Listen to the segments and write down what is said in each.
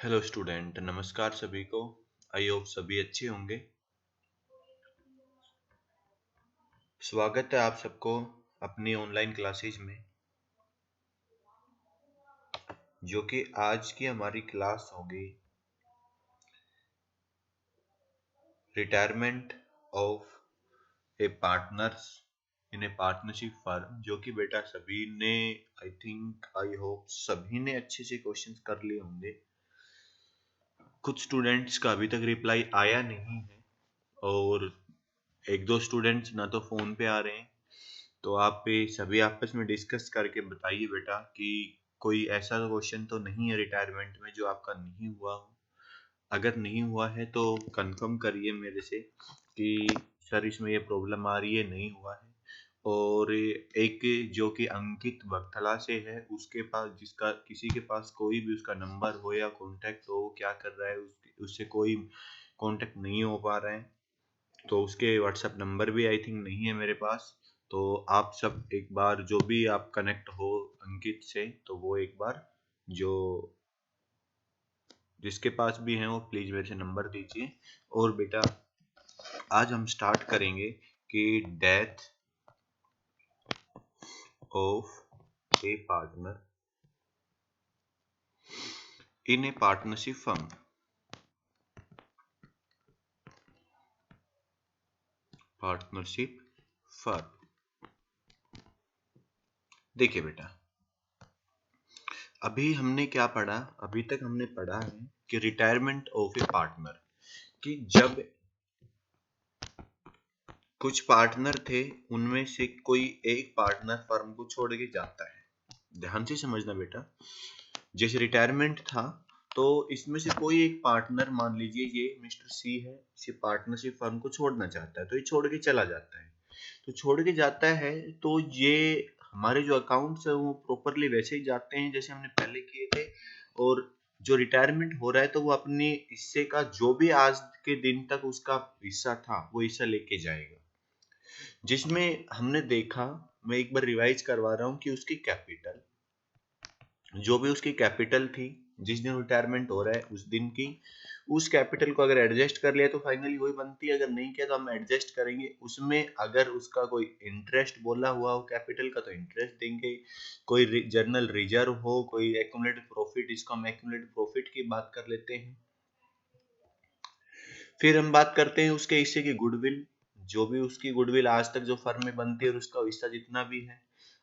Hello student, नमस्कार सभी को। आई होप सभी अच्छे होंगे। स्वागत है आप सबको अपनी ऑनलाइन क्लासेज में, जो कि आज की हमारी क्लास होगी retirement of A partners in A partnership firm, जो कि बेटा सभी ने आई होप सभी ने अच्छे से क्वेश्चंस कर लिए होंगे। कुछ स्टूडेंट्स का अभी तक रिप्लाई आया नहीं है और एक दो स्टूडेंट्स ना तो फोन पे आ रहे हैं। तो आप पे सभी आपस में डिस्कस करके बताइए बेटा कि कोई ऐसा क्वेश्चन तो नहीं है रिटायरमेंट में जो आपका नहीं हुआ हो। अगर नहीं हुआ है तो कंफर्म करिए मेरे से कि सर इसमें ये प्रॉब्लम आ रही है, नहीं हुआ है। और एक जो कि अंकित बगथला से है, उसके पास जिसका किसी के पास कोई भी उसका नंबर हो या कांटेक्ट हो, क्या कर रहा है उससे कोई कांटेक्ट नहीं हो पा रहा है, तो उसके व्हाट्सएप नंबर भी आई थिंक नहीं है मेरे पास। तो आप सब एक बार जो भी आप कनेक्ट हो अंकित से, तो वो एक बार जो जिसके पास भी है वो प्लीज मेरे से नंबर दीजिए। और बेटा आज हम स्टार्ट करेंगे कि death of A partner in A partnership firm. Partnership firm. देखिए बेटा, अभी हमने क्या पढ़ा, अभी तक हमने पढ़ा है कि रिटायरमेंट ऑफ ए पार्टनर, कि जब कुछ पार्टनर थे उनमें से कोई एक पार्टनर फर्म को छोड़ के जाता है। ध्यान से समझना बेटा, जैसे रिटायरमेंट था तो इसमें से कोई एक पार्टनर, मान लीजिए ये मिस्टर सी है, इसे पार्टनरशिप फर्म को छोड़ना चाहता है, तो ये छोड़ के चला जाता है। तो छोड़ के जाता है तो ये हमारे जो अकाउंट्स है वो प्रॉपरली वैसे ही जाते हैं जैसे हमने पहले किए थे। और जो रिटायरमेंट हो रहा है तो वो अपने हिस्से का जो भी आज के दिन तक उसका हिस्सा था वो हिस्सा लेके जाएगा, जिसमें हमने देखा, मैं एक बार रिवाइज करवा रहा हूँ कि उसकी कैपिटल, जो भी उसकी कैपिटल थी जिस दिन रिटायरमेंट हो रहा है उस दिन की, उस कैपिटल को अगर एडजस्ट कर लिया तो फाइनली वही बनती है। अगर नहीं किया तो हम एडजस्ट करेंगे उसमें। अगर उसका कोई इंटरेस्ट बोला हुआ हो कैपिटल का तो इंटरेस्ट देंगे, कोई जर्नल रिजर्व हो, कोई एक्यूमुलेटेड प्रॉफिट, इसको हम एक्यूमुलेटेड प्रॉफिट की बात कर लेते हैं। फिर हम बात करते हैं उसके हिस्से की गुडविल, जो भी उसकी गुडविल आज तक जो फर्म में बनती है और उसका हिस्सा जितना भी है।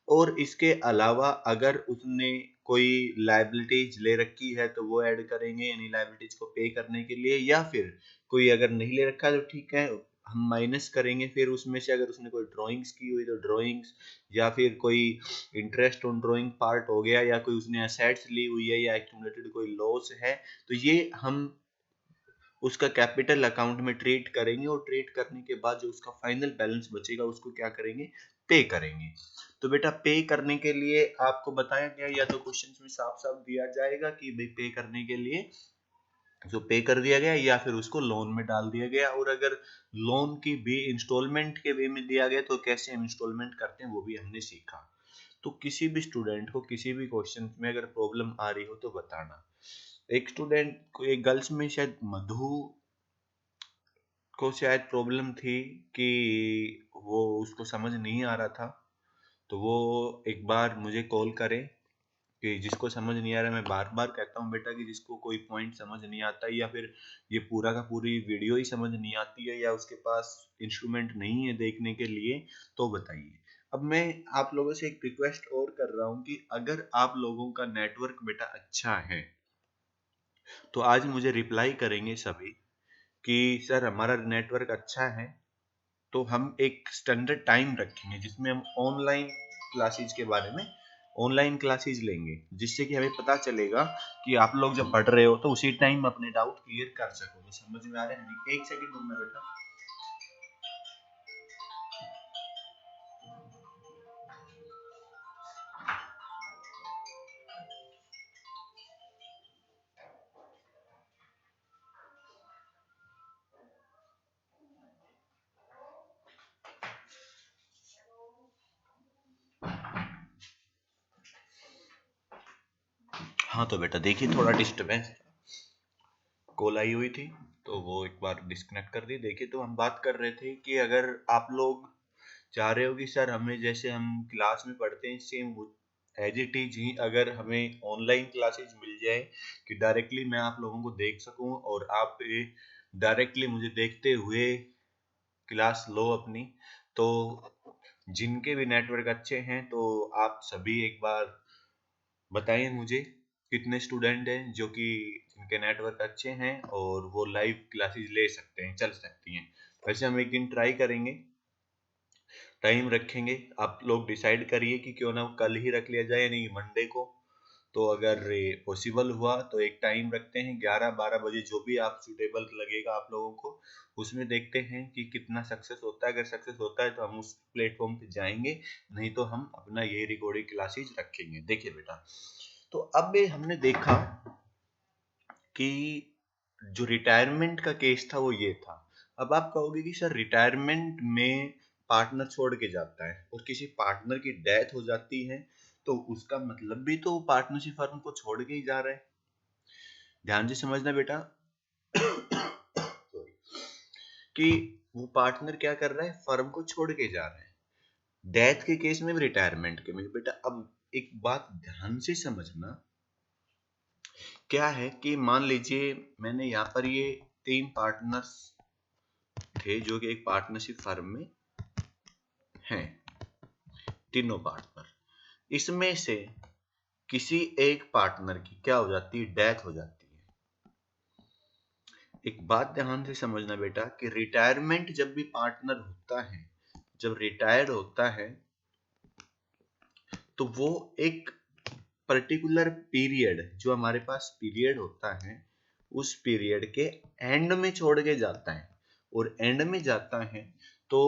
और इसके अलावा अगर उसने कोई लायबिलिटीज ले रखी है तो वो ऐड करेंगे, यानी लायबिलिटीज को पे करने के लिए, या फिर कोई अगर नहीं ले रखा तो ठीक है हम माइनस करेंगे। फिर उसमें से अगर उसने कोई ड्राइंग्स की हुई तो ड्राइंग्स, या फिर कोई इंटरेस्ट ऑन ड्राइंग पार्ट हो गया, या कोई उसने असेट्स ली हुई है या एक्यूमुलेटेड कोई लॉस है, तो ये हम उसका कैपिटल अकाउंट में ट्रीट करेंगे। और ट्रीट करने के बाद जो उसका फाइनल बैलेंस बचेगा उसको क्या करेंगे, पे करेंगे। तो बेटा पे करने के लिए आपको बताया गया, या तो क्वेश्चन में साफ साफ दिया जाएगा कि भाई पे करने के लिए जो पे कर दिया गया, या फिर उसको लोन में डाल दिया गया। और अगर लोन की भी इंस्टॉलमेंट के वे में दिया गया तो कैसे हम इंस्टॉलमेंट करते हैं वो भी हमने सीखा। तो किसी भी स्टूडेंट को किसी भी क्वेश्चन में अगर प्रॉब्लम आ रही हो तो बताना। एक स्टूडेंट को, एक गर्ल्स में शायद मधु को शायद प्रॉब्लम थी कि वो उसको समझ नहीं आ रहा था, तो वो एक बार मुझे कॉल करे। कि जिसको समझ नहीं आ रहा, मैं बार बार कहता हूँ बेटा कि जिसको कोई पॉइंट समझ नहीं आता है, या फिर ये पूरा का पूरी वीडियो ही समझ नहीं आती है, या उसके पास इंस्ट्रूमेंट नहीं है देखने के लिए, तो बताइए। अब मैं आप लोगों से एक रिक्वेस्ट और कर रहा हूँ कि अगर आप लोगों का नेटवर्क बेटा अच्छा है तो आज मुझे रिप्लाई करेंगे सभी कि सर हमारा नेटवर्क अच्छा है, तो हम एक स्टैंडर्ड टाइम रखेंगे जिसमें हम ऑनलाइन क्लासेज के बारे में ऑनलाइन क्लासेज लेंगे, जिससे कि हमें पता चलेगा कि आप लोग जब पढ़ रहे हो तो उसी टाइम अपने डाउट क्लियर कर सकोगे। समझ में आ रहा है? एक सेकंड रुकना बेटा। हाँ तो बेटा देखिए, थोड़ा डिस्टर्बेंस है। कॉल आई हुई थी, तो वो एक बार डिस्कनेक्ट कर दी। देखिए, तो हम बात कर रहे थे कि अगर आप लोग चाह रहे हो कि सर हमें जैसे हम क्लास में पढ़ते हैं सेम एज इट इज ही अगर हमें ऑनलाइन क्लासेस मिल जाए कि डायरेक्टली मैं आप लोगों को देख सकूं और आप डायरेक्टली मुझे देखते हुए क्लास लो अपनी, तो जिनके भी नेटवर्क अच्छे हैं तो आप सभी एक बार बताइए मुझे कितने स्टूडेंट हैं जो कि जिनके नेटवर्क अच्छे हैं और वो लाइव क्लासेस ले सकते हैं, चल सकती हैं। वैसे हम एक दिन ट्राई करेंगे, टाइम रखेंगे, आप लोग डिसाइड करिए कि क्यों ना कल ही रख लिया जाए यानी मंडे को। तो अगर पॉसिबल हुआ तो एक टाइम रखते हैं 11-12 बजे, जो भी आप सुटेबल लगेगा आप लोगों को, उसमें देखते हैं कि कितना सक्सेस होता है। अगर सक्सेस होता है तो हम उस प्लेटफॉर्म पे जाएंगे, नहीं तो हम अपना ये रिकॉर्डिंग क्लासेस रखेंगे। देखिए बेटा, तो अब हमने देखा कि जो रिटायरमेंट का केस था वो ये था। अब आप कहोगे कि सर रिटायरमेंट में पार्टनर छोड़ के जाता है और किसी पार्टनर की डेथ हो जाती है, तो उसका मतलब भी तो पार्टनरशिप फर्म को छोड़ के ही जा रहा है। ध्यान से समझना बेटा कि वो पार्टनर क्या कर रहा है, फर्म को छोड़ के जा रहा है, डेथ के केस में, रिटायरमेंट के में। बेटा अब एक बात ध्यान से समझना, क्या है कि मान लीजिए मैंने यहाँ पर ये 3 पार्टनर्स थे जो कि एक पार्टनरशिप फर्म में हैं, तीनों पार्टनर। इसमें से किसी एक पार्टनर की क्या हो जाती है, डेथ हो जाती है। एक बात ध्यान से समझना बेटा कि रिटायरमेंट जब भी पार्टनर होता है, जब रिटायर होता है, तो वो एक पर्टिकुलर पीरियड, जो हमारे पास पीरियड होता है, उस पीरियड के एंड में छोड़ के जाता है। और एंड में जाता है तो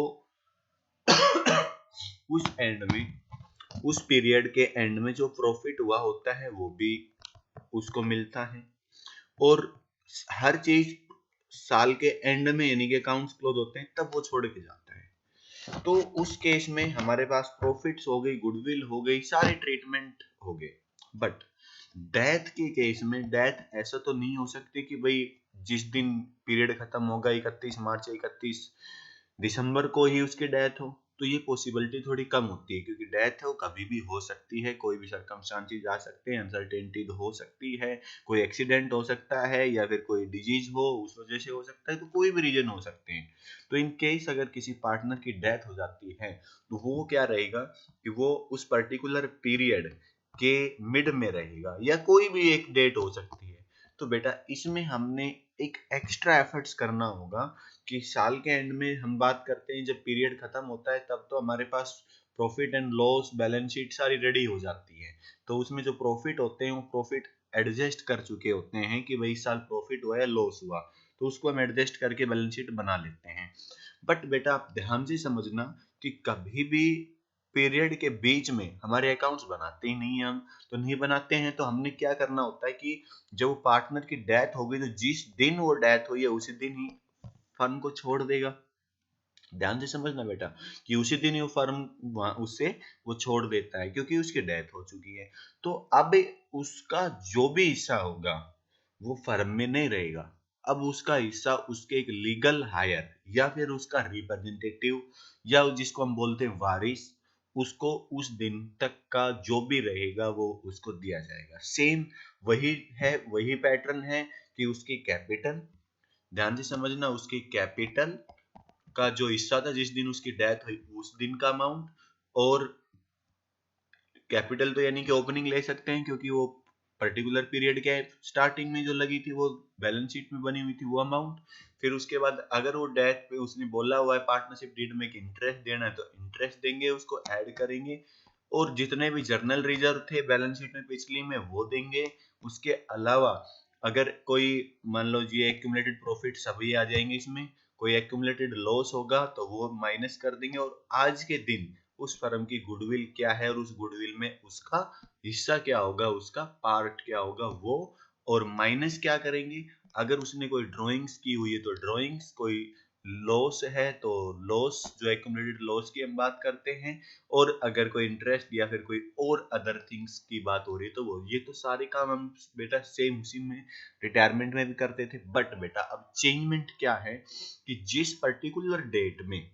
उस एंड में, उस पीरियड के एंड में जो प्रॉफिट हुआ होता है वो भी उसको मिलता है। और हर चीज साल के एंड में यानी कि अकाउंट्स क्लोज होते हैं तब वो छोड़ के जाता है। तो उस केस में हमारे पास प्रॉफिट्स हो गई, गुडविल हो गई, सारे ट्रीटमेंट हो गए। बट डेथ के केस में डेथ ऐसा तो नहीं हो सकती कि भाई जिस दिन पीरियड खत्म होगा 31 मार्च या 31 दिसंबर को ही उसकी डेथ हो, तो ये पॉसिबिलिटी थोड़ी कम होती है, क्योंकि डेथ है वो कभी भी हो सकती है, कोई भी सर्कमस्टांसेस आ सकते हैं, अनसर्टेनिटी हो सकती है, कोई एक्सीडेंट हो सकता है या फिर कोई डिजीज हो उस वजह से हो सकता है, तो कोई भी रीजन हो सकते हैं। तो इन केस अगर किसी पार्टनर की डेथ हो जाती है तो वो क्या रहेगा कि वो उस पर्टिकुलर पीरियड के मिड में रहेगा या कोई भी एक डेट हो सकती है। तो बेटा इसमें हमने एक एक्स्ट्रा एफर्ट्स करना होगा कि साल के एंड में हम बात करते हैं, जब पीरियड खत्म होता है तब तो हमारे पास profit and loss balance sheet सारी रेडी हो जाती है। तो उसमें जो प्रॉफिट होते हैं वो प्रॉफिट एडजस्ट कर चुके होते हैं कि भाई इस साल प्रॉफिट हुआ या लॉस हुआ, तो उसको हम एडजस्ट करके बैलेंस शीट बना लेते हैं। बट बेटा आप ध्यान से समझना कि कभी भी पीरियड के बीच में हमारे अकाउंट्स बनाते ही नहीं हैं हम। तो नहीं बनाते हैं तो हमने क्या करना होता है कि जब पार्टनर की डेथ हो गई तो जिस दिन वो डेथ हुई है उसी दिन ही फर्म को छोड़ देगा। ध्यान से समझना बेटा कि उसी दिन ही वो फर्म उससे वो छोड़ देता है क्योंकि उसकी डेथ हो चुकी है। तो अब उसका जो भी हिस्सा होगा वो फर्म में नहीं रहेगा। अब उसका हिस्सा उसके एक लीगल हायर या फिर उसका रिप्रेजेंटेटिव या जिसको हम बोलते हैं वारिस, उसको उस दिन तक का जो भी रहेगा वो उसको दिया जाएगा। सेम वही है, वही पैटर्न है कि उसकी कैपिटल, ध्यान से समझना, उसकी कैपिटल का जो हिस्सा था जिस दिन उसकी डेथ हुई उस दिन का अमाउंट, और कैपिटल तो यानी कि ओपनिंग ले सकते हैं क्योंकि वो पर्टिकुलर पीरियड के स्टार्टिंग में जो लगी थी वो बैलेंस शीट में बनी हुई थी वो अमाउंट। फिर उसके बाद अगर वो डेट पे उसने बोला हुआ है पार्टनरशिप डीड में कि इंटरेस्ट देना है तो इंटरेस्ट देंगे, उसको ऐड करेंगे। और जितने भी जर्नल रिजर्व थे बैलेंस शीट में पिछली में वो देंगे। उसके अलावा अगर कोई मान लो जी एक्यूमुलेटेड प्रॉफिट सभी आ जाएंगे इसमें, कोई एक्यूमुलेटेड लॉस होगा तो वो माइनस कर देंगे। और आज के दिन उस फर्म की गुडविल क्या है और उस गुडविल में उसका हिस्सा क्या होगा, उसका पार्ट क्या होगा वो, और माइनस क्या करेंगे। अगर उसने कोई ड्राइंग्स की हुई है तो ड्राइंग्स, कोई लॉस है तो लॉस, जो एक्यूमुलेटेड लॉस की हम बात करते हैं, और अगर कोई इंटरेस्ट या फिर कोई और अदर थिंग्स की बात हो रही है तो वो, ये तो सारे काम हम बेटा सेम उसी में रिटायरमेंट में भी करते थे। बट बेटा अब चेंजमेंट क्या है कि जिस पर्टिकुलर डेट में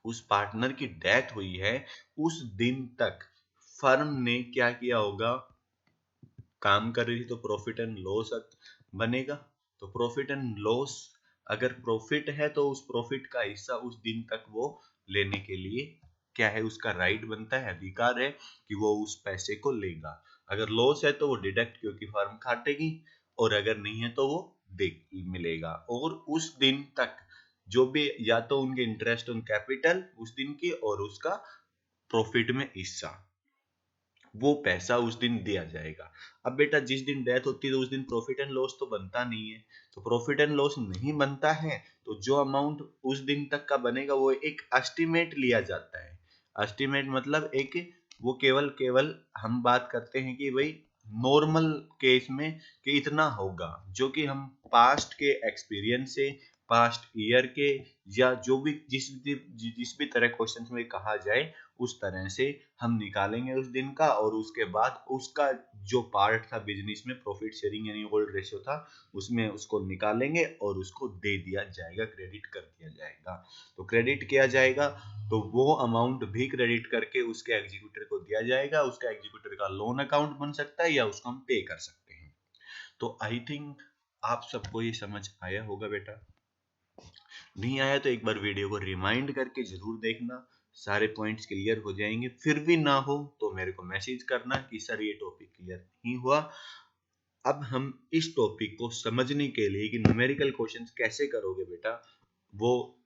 उस पार्टनर की डेथ हुई है, उस दिन तक फर्म ने क्या किया होगा, काम कर रही थी तो प्रॉफिट एंड लॉस बनेगा। तो प्रॉफिट एंड लॉस, अगर प्रॉफिट है तो उस प्रॉफिट का हिस्सा उस दिन तक वो लेने के लिए क्या है, उसका राइट बनता है, अधिकार है कि वो उस पैसे को लेगा। अगर लॉस है तो वो डिडक्ट क्योंकि फर्म काटेगी, और अगर नहीं है तो वो दे मिलेगा। और उस दिन तक जो भी, या तो उनके इंटरेस्ट ऑन कैपिटल उस दिन की और उसका प्रॉफिट में हिस्सा, वो पैसा उस दिन दिया जाएगा। अब बेटा जिस दिन डेथ होती है तो उस दिन प्रॉफिट एंड लॉस तो बनता नहीं है, तो प्रॉफिट एंड लॉस नहीं बनता है तो जो अमाउंट उस दिन तक का बनेगा वो एक एस्टिमेट लिया जाता है। एस्टिमेट मतलब एक, वो केवल केवल हम बात करते हैं कि भाई नॉर्मल केस में कि इतना होगा, जो कि हम पास्ट के एक्सपीरियंस से, पास्ट ईयर के, या जो भी जिस भी तरह क्वेश्चंस में कहा जाए उस तरह से हम निकालेंगे उस दिन का, और उसके बाद उसका जो पार्ट था बिजनेस में, प्रॉफिट शेयरिंग यानी ओल्ड रेशियो था, उसमें उसको निकालेंगे और उसको दे दिया जाएगा, क्रेडिट कर दिया जाएगा। तो क्रेडिट किया जाएगा तो वो अमाउंट भी क्रेडिट करके उसके एग्जीक्यूटर को दिया जाएगा, उसका एग्जीक्यूटर का लोन अकाउंट बन सकता है या उसको हम पे कर सकते हैं। तो आई थिंक आप सबको ये समझ आया होगा बेटा। नहीं आया तो एक बार वीडियो को रिमाइंड करके जरूर देखना, सारे पॉइंट्स क्लियर हो जाएंगे। फिर भी ना हो तो मेरे को मैसेज करना कि सर ये टॉपिक क्लियर नहीं हुआ। अब हम इस टॉपिक को समझने के लिए कि न्यूमेरिकल क्वेश्चंस कैसे करोगे बेटा, वो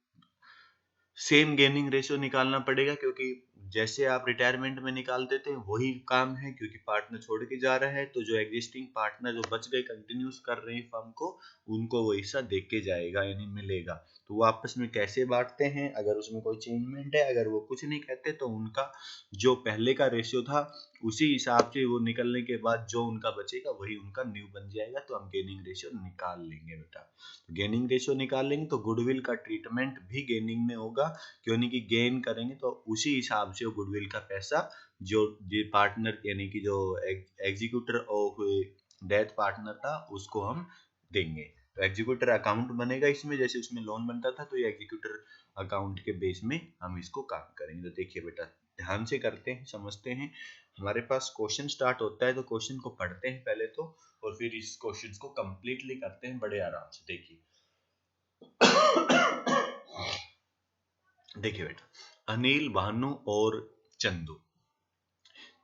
सेम गेनिंग रेशियो निकालना पड़ेगा, क्योंकि जैसे आप रिटायरमेंट में निकालते थे वही काम है, क्योंकि पार्टनर छोड़ के जा रहा है तो जो एग्जिस्टिंग पार्टनर जो बच गए कंटिन्यूस कर रहे हैं फर्म को, उनको वो हिस्सा दे के जाएगा यानी मिलेगा। तो वो आपस में कैसे बांटते हैं, अगर उसमें कोई चेंजमेंट है, अगर वो कुछ नहीं कहते तो उनका जो पहले का रेशियो था उसी हिसाब से वो निकलने के बाद जो उनका बचेगा वही उनका न्यू बन जाएगा। तो हम गेनिंग रेशियो निकाल लेंगे बेटा। गेनिंग रेशियो निकालेंगे तो गुडविल का ट्रीटमेंट भी गेनिंग में होगा, क्यों नहीं कि गेन करेंगे तो उसी हिसाब से गुडविल का पैसा जो पार्टनर यानी कि जो एग्जीक्यूटर ऑफ डेथ पार्टनर था उसको हम देंगे। तो एग्जीक्यूटर अकाउंट बनेगा इसमें, जैसे उसमें लोन बनता था तो ये एग्जीक्यूटर अकाउंट के बेस में हम इसको काम करेंगे। तो देखिए बेटा ध्यान से करते हैं, समझते हैं। हमारे पास क्वेश्चन स्टार्ट होता है तो क्वेश्चन को पढ़ते हैं पहले तो, और फिर इस क्वेश्चन को कंप्लीटली करते हैं बड़े आराम से। देखिए देखिए बेटा, अनिल, भानु और चंदू,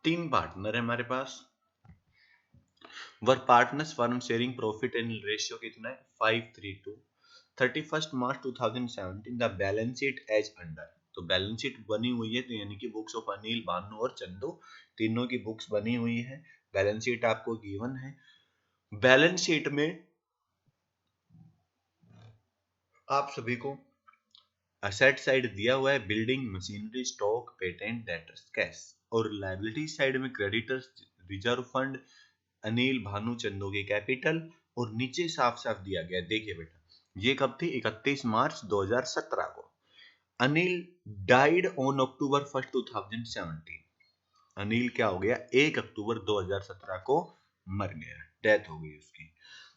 तीन पार्टनर है हमारे पास। Our partners firm sharing profit and ratio कितना है 5:3 31 March 2017 the balance sheet as under. तो बैलेंस शीट बनी हुई है, तो यानी कि बुक्स ऑफ अनिल, भानु और चंदू तीनों की बुक्स बनी हुई है। बैलेंस शीट आपको गिवन है। बैलेंस शीट में आप सभी को असेट साइड दिया हुआ है, building, machinery, stock, patent, debtors, cash, और लायबिलिटी साइड में creditors, reserve fund, Anil, Bhanu, Chandu की कैपिटल, और नीचे साफ साफ दिया गया। देखिए बेटा ये कब थी, 31 मार्च 2017 को। Anil died on October 1 2017। Anil क्या हो गया, 1 अक्टूबर 2017 को मर गया, डेथ हो गई उसकी।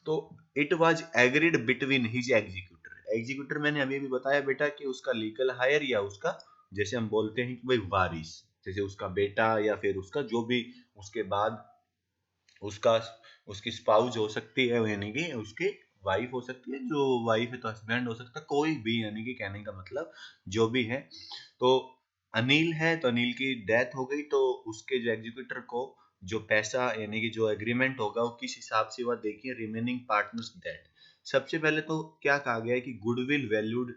तो it was agreed between his executor. Executor मैंने अभी भी बताया बेटा कि उसका लीगल हायर या उसका, जैसे हम बोलते हैं कि भाई वारिस, जैसे उसका बेटा या फिर उसका जो भी उसके बाद उसका, उसकी स्पाउस हो सकती है यानी कि उसकी वाइफ हो सकती है, जो वाइफ है तो हस्बैंड हो सकता है, कोई भी, यानी कि कहने का मतलब जो भी है। तो अनिल है तो अनिल की डेथ हो गई, तो उसके जो एग्जीक्यूटर को जो पैसा यानी कि जो एग्रीमेंट होगा वो किस हिसाब से, वह देखिए रिमेनिंग पार्टनर्स डेट। सबसे पहले तो क्या कहा गया है कि goodwill valued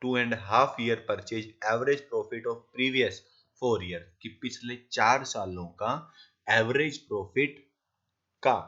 2.5 year purchase average profit of previous 4 year, कि पिछले 4 सालों का एवरेज प्रॉफिट का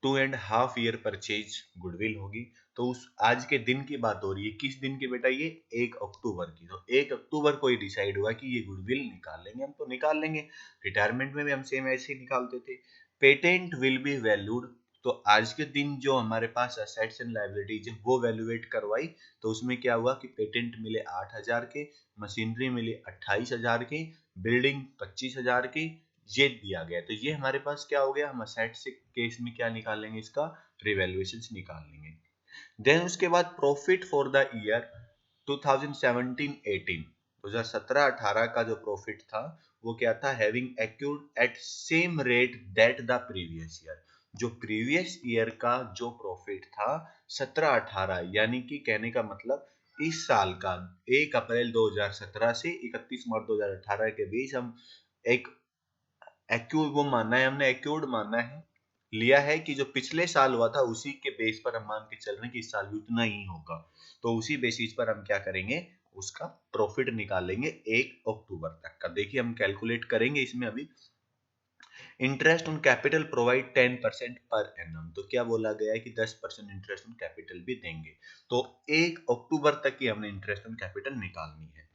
2.5 ईयर परचेज गुडविल होगी। तो उस आज के दिन की बात हो रही है, किस दिन की बेटा, ये 1 अक्टूबर की। तो 1 अक्टूबर को ही डिसाइड हुआ कि ये गुडविल निकाल लेंगे, हम तो निकाल लेंगे, रिटायरमेंट में भी हम सेम ऐसे ही निकालते थे। पेटेंट विल बी वैल्यूड तो आज के दिन जो हमारे पास असेट्स एंड लायबिलिटीज है वो वैल्यूएट करवाई, तो उसमें क्या हुआ कि पेटेंट मिले 8,000 के, मशीनरी मिली 28,000 की, बिल्डिंग 25,000 की, ये दिया गया। तो ये हमारे पास क्या हो गया, हम असेट्स के इसमें क्या निकालेंगे, इसका रिवैल्यूएशन निकाल लेंगे। देन उसके बाद प्रॉफिट फॉर द ईयर 2017-18, 2017-18 का जो प्रॉफिट था वो क्या था, having accrued at same rate that the previous year. जो प्रीवियस ईयर का जो प्रॉफिट था 17-18, यानी कि कहने का मतलब इस साल का 1 अप्रैल 2017 से 31 मार्च 2018 के बीच हम एक एक्यूर्ड वो मानना है, हमने एक्यूर्ड मानना है, लिया है कि जो पिछले साल हुआ था उसी के बेस पर हम मान के चल रहे हैं कि इस साल भी उतना ही होगा। तो उसी बेसिस पर हम क्या करेंगे, उसका प्रॉफिट निकालेंगे 1 अक्टूबर तक का। देखिए हम कैलकुलेट करेंगे इसमें अभी। Interest on capital provide 10% per annum, तो क्या बोला गया है कि 10% इंटरेस्ट ऑन कैपिटल भी देंगे। तो 1 अक्टूबर तक की हमने इंटरेस्ट ऑन कैपिटल निकालनी है।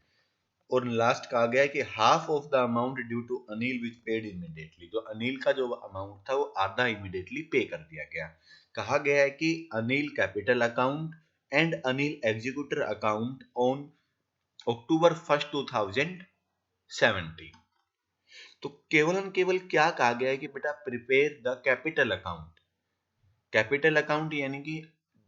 और लास्ट कहा गया है कि half of the amount due to Anil which paid immediately, जो अनिल का जो अमाउंट था वो आधा इमीडिएटली पे कर दिया गया। कहा गया है कि Anil capital account and Anil executor account on October 1 2017। तो केवल क्या कहा गया है कि बेटा prepare the capital account. Capital account यानी कि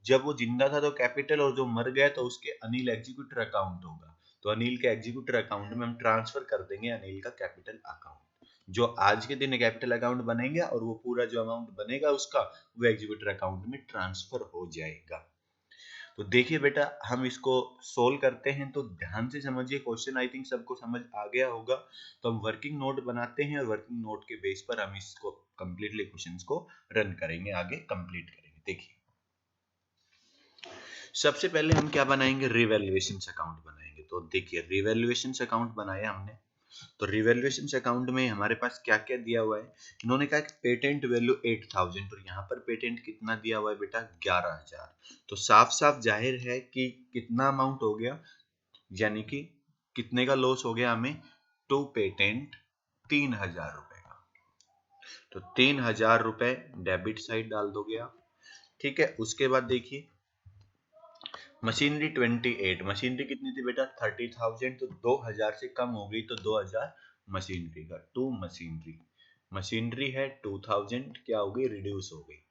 जब वो जिंदा था तो कैपिटल, और जो मर गया तो उसके अनिल एग्जीक्यूटर अकाउंट होगा। तो अनिल के एग्जीक्यूटर अकाउंट में हम ट्रांसफर कर देंगे अनिल का कैपिटल अकाउंट, जो आज के दिन कैपिटल अकाउंट बनेंगे, और वो पूरा जो अमाउंट बनेगा उसका वो एग्जीक्यूटर अकाउंट में ट्रांसफर हो जाएगा। तो देखिए बेटा हम इसको सोल्व करते हैं, तो ध्यान से समझिए क्वेश्चन, आई थिंक सबको समझ आ गया होगा। तो हम वर्किंग नोट बनाते हैं और वर्किंग नोट के बेस पर हम इसको कंप्लीटली क्वेश्चंस को रन करेंगे, आगे कंप्लीट करेंगे। देखिए सबसे पहले हम क्या बनाएंगे, रिवैल्यूएशन अकाउंट बनाएंगे। तो देखिए रिवैल्यूएशन अकाउंट बनाया हमने, तो रिवैल्यूएशन अकाउंट में हमारे पास क्या क्या दिया हुआ है। इन्होंने कहा कि पेटेंट वैल्यू 8,000, और यहाँ पर पेटेंट कितना दिया हुआ है बेटा 11,000। तो साफ साफ जाहिर है कि कितना अमाउंट हो गया, यानी कि कितने का लॉस हो गया हमें, टू पेटेंट 3,000 रुपए का। तो 3,000 रुपए डेबिट साइड डाल दोगे आप, ठीक है। उसके बाद देखिए मशीनरी 28, मशीनरी कितनी थी बेटा 30,000, तो 2,000 से कम हो गई तो 2,000 मशीनरी का, टू मशीनरी, मशीनरी है 2,000 क्या हो गई, रिड्यूस हो गई।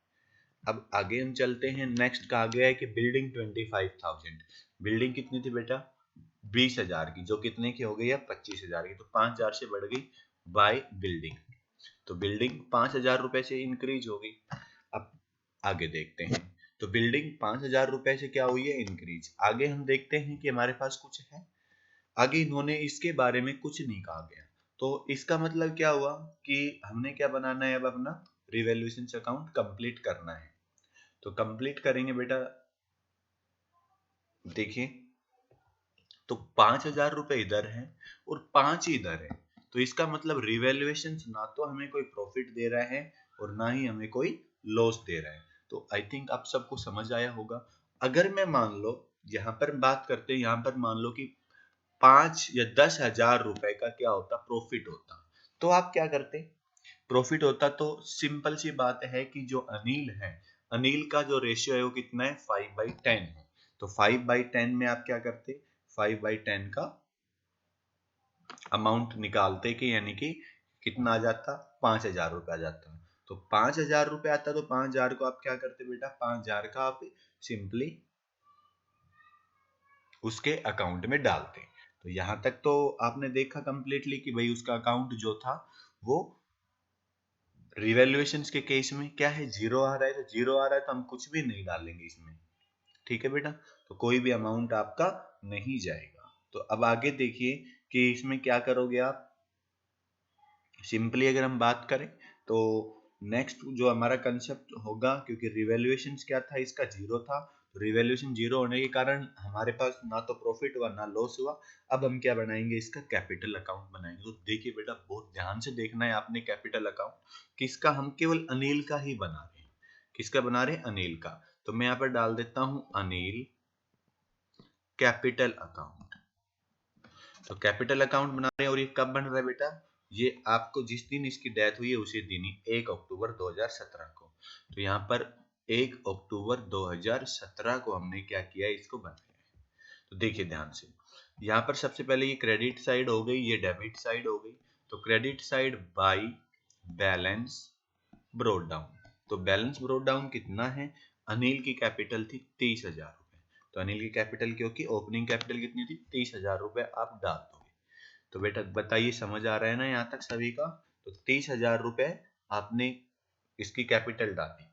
अब आगे हम चलते हैं, नेक्स्ट कहा गया है कि बिल्डिंग 25,000, बिल्डिंग कितनी थी बेटा 20,000 की, जो कितने की हो गई है 25,000 की, तो 5,000 से बढ़ गई बाय बिल्डिंग, तो बिल्डिंग 5,000 रुपए से इंक्रीज हो गई। अब आगे देखते हैं, तो बिल्डिंग 5,000 रुपए से क्या हुई है, इंक्रीज। आगे हम देखते हैं कि हमारे पास कुछ है, आगे इन्होंने इसके बारे में कुछ नहीं कहा गया। तो इसका मतलब क्या हुआ कि हमने क्या बनाना है, अब अपना रिवैल्यूएशन अकाउंट कंप्लीट करना है। तो कंप्लीट करेंगे बेटा, देखिए तो 5,000 रुपए इधर है और 5 इधर है, तो इसका मतलब रिवैल्यूएशन ना तो हमें कोई प्रॉफिट दे रहा है और ना ही हमें कोई लॉस दे रहा है। तो आई थिंक आप सबको समझ आया होगा। अगर मैं मान लो यहाँ पर बात करते हैं, यहाँ पर मान लो कि 5 या 10,000 रुपए का क्या होता प्रॉफिट होता, तो आप क्या करते, प्रॉफिट होता तो सिंपल सी बात है कि जो अनिल है, अनिल का जो रेशियो है वो कितना है 5/10 है। तो 5/10 में आप क्या करते, 5/10 का अमाउंट निकालते कि यानी कि कितना आ जाता 5,000 रुपए आ जाता। तो 5,000 रुपए आता तो 5,000 को आप क्या करते बेटा, 5,000 का आप सिंपली उसके अकाउंट में डालते। तो यहां तक तो आपने देखा कंप्लीटली कि भाई उसका अकाउंट जो था वो रिवैल्यूएशन के केस में क्या है, जीरो आ रहा है, तो जीरो आ रहा है तो हम कुछ भी नहीं डालेंगे इसमें, ठीक है बेटा। तो कोई भी अमाउंट आपका नहीं जाएगा। तो अब आगे देखिए कि इसमें क्या करोगे आप, सिंपली अगर हम बात करें तो नेक्स्ट जो हमारा कंसेप्ट होगा, क्योंकि रिवैल्यूएशन क्या था इसका जीरो था, तो रिवैल्यूएशन जीरो होने के कारण हमारे पास ना तो प्रॉफिट हुआ ना लॉस हुआ। अब हम क्या बनाएंगे, इसका कैपिटल अकाउंट बनाएंगे। तो देखिए बेटा बहुत ध्यान से देखना है आपने कैपिटल अकाउंट, किसका, हम केवल अनिल का ही बना रहे हैं। किसका बना रहे हैं, अनिल का। तो मैं यहाँ पर डाल देता हूं अनिल कैपिटल अकाउंट। तो कैपिटल अकाउंट बना रहे हैं, और ये कब बन रहा है बेटा, ये आपको जिस दिन इसकी डेथ हुई है उसी दिन ही 1 अक्टूबर 2017 को। तो यहाँ पर 1 अक्टूबर 2017 को हमने क्या किया, इसको बनाया। तो देखिए ध्यान से, यहाँ पर सबसे पहले ये क्रेडिट साइड हो गई, ये डेबिट साइड हो गई। तो credit side by balance broad down. तो बैलेंस ब्रोड डाउन कितना है, अनिल की कैपिटल थी 30,000 रुपए। तो अनिल की कैपिटल, क्योंकि ओपनिंग कैपिटल कितनी थी 30,000 रुपए, आप डाल दोगे। तो बेटा बताइए समझ आ रहा है ना यहाँ तक सभी का। तो 30,000 रुपए आपने इसकी कैपिटल डाली।